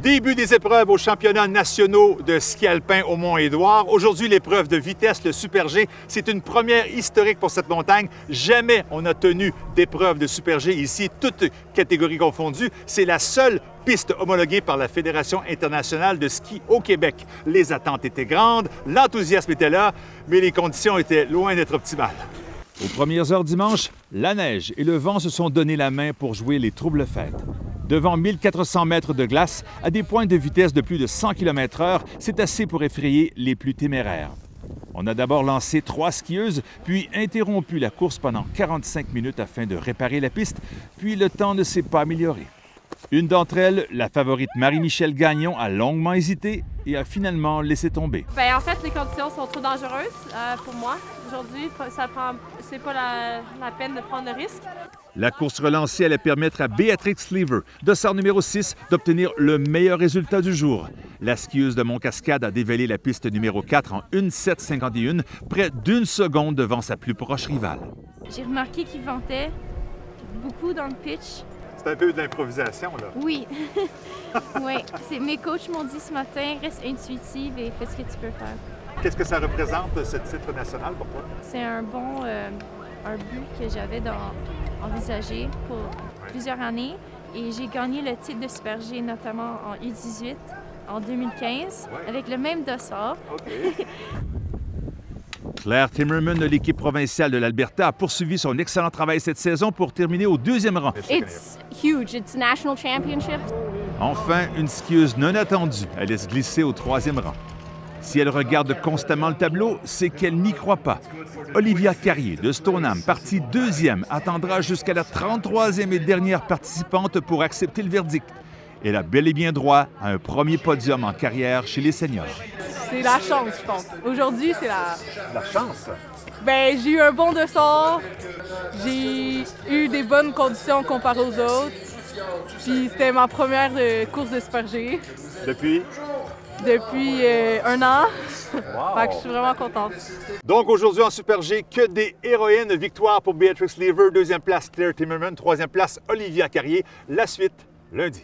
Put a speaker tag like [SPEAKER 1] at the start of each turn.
[SPEAKER 1] Début des épreuves aux championnats nationaux de ski alpin au Mont-Édouard. Aujourd'hui, l'épreuve de vitesse, le Super G. C'est une première historique pour cette montagne. Jamais on n'a tenu d'épreuve de Super G ici, toutes catégories confondues. C'est la seule piste homologuée par la Fédération internationale de ski au Québec. Les attentes étaient grandes, l'enthousiasme était là, mais les conditions étaient loin d'être optimales.
[SPEAKER 2] Aux premières heures dimanche, la neige et le vent se sont donné la main pour jouer les troubles fêtes. Devant 1400 mètres de glace, à des pointes de vitesse de plus de 100 km/h, c'est assez pour effrayer les plus téméraires. On a d'abord lancé 3 skieuses, puis interrompu la course pendant 45 minutes afin de réparer la piste, puis le temps ne s'est pas amélioré. Une d'entre elles, la favorite Marie-Michelle Gagnon, a longuement hésité et a finalement laissé tomber.
[SPEAKER 3] En fait, les conditions sont trop dangereuses pour moi. Aujourd'hui, c'est pas la peine de prendre le risque.
[SPEAKER 2] La course relancée allait permettre à Beatrix Lever, dossard numéro 6, d'obtenir le meilleur résultat du jour. La skieuse de Mont-Cascade a dévalé la piste numéro 4 en 1,751, près d'1 seconde devant sa plus proche rivale.
[SPEAKER 3] J'ai remarqué qu'il ventait beaucoup dans le pitch.
[SPEAKER 1] C'est un peu de l'improvisation, là.
[SPEAKER 3] Oui. Oui. Mes coachs m'ont dit ce matin, reste intuitive et fais ce que tu peux faire.
[SPEAKER 1] Qu'est-ce que ça représente, ce titre national pour toi?
[SPEAKER 3] C'est un bon un but que j'avais envisagé pour plusieurs années. Et j'ai gagné le titre de Super G, notamment en U18 en 2015, avec le même dossard.
[SPEAKER 1] Okay.
[SPEAKER 2] Claire Timmerman de l'équipe provinciale de l'Alberta a poursuivi son excellent travail cette saison pour terminer au 2e rang.
[SPEAKER 4] It's huge. It's national championship.
[SPEAKER 2] Enfin, une skieuse non attendue allait se glisser au 3e rang. Si elle regarde constamment le tableau, c'est qu'elle n'y croit pas. Olivia Carrier de Stoneham, partie 2e, attendra jusqu'à la 33e et dernière participante pour accepter le verdict. Elle a bel et bien droit à un premier podium en carrière chez les seniors.
[SPEAKER 5] C'est la chance, je pense. Aujourd'hui, c'est
[SPEAKER 1] La chance?
[SPEAKER 5] j'ai eu un bon dossard, j'ai eu des bonnes conditions comparées aux autres, puis c'était ma première course de Super G.
[SPEAKER 1] Depuis?
[SPEAKER 5] Depuis 1 an.
[SPEAKER 1] Wow.
[SPEAKER 5] Fait que je suis vraiment contente.
[SPEAKER 1] Donc aujourd'hui en Super G, que des héroïnes. Victoire pour Beatrix Lever, 2e place Claire Timmerman, 3e place Olivia Carrier. La suite, lundi.